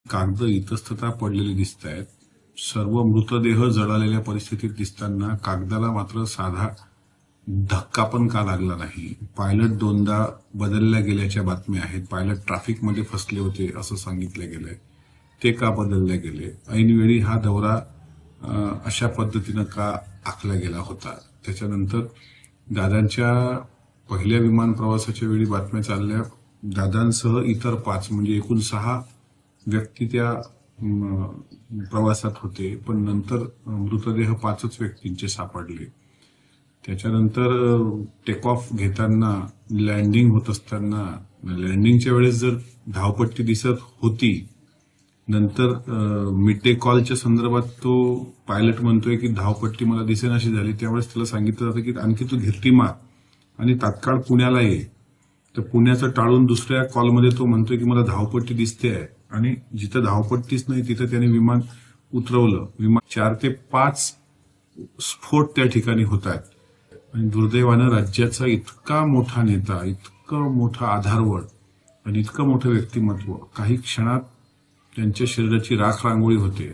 कागद इतस्ततः पडलेले दिसत आहेत. सर्व मृतदेह जळालेल्या परिस्थितीत दिसताना कागदाला मात्र साधा धक्का पण का लागला नाही. पायलट दोनदा बदलल्या गेल्याच्या बातम्या आहेत. पायलट ट्रॅफिकमध्ये फसले होते असं सांगितलं गेलंय. ते का बदलले गेले? ऐनवेळी हा दौरा अशा पद्धतीनं का आखला गेला होता? त्याच्यानंतर दादांच्या पहिल्या विमान प्रवासाच्या वेळी बातम्या चालल्या, दादांसह इतर 5 म्हणजे एकूण 6 व्यक्ती त्या प्रवासात होते, पण नंतर मृतदेह 5च व्यक्तींचे सापडले. त्याच्यानंतर टेक ऑफ घेताना, लँडिंग होत असताना, लँडिंगच्या वेळेस जर धावपट्टी दिसत होती, नंतर मिड डे कॉलच्या संदर्भात तो पायलट म्हणतोय की धावपट्टी मला दिसेनाशी झाली. त्यावेळेस त्याला सांगितलं जातं की आणखी तू घिरटी मार आणि तात्काळ पुण्याला ये. तर पुण्याचं टाळून दुसऱ्या कॉलमध्ये तो म्हणतोय की मला धावपट्टी दिसते आहे, आणि जिथं धावपट्टीच नाही तिथं त्याने विमान उतरवलं. विमान 4 ते 5 स्फोट त्या ठिकाणी होत आहेत. आणि दुर्दैवानं राज्याचा इतका मोठा नेता, इतकं मोठा आधारवड आणि इतकं मोठं व्यक्तिमत्व काही क्षणात त्यांच्या शरीराची राख रांगोळी होते.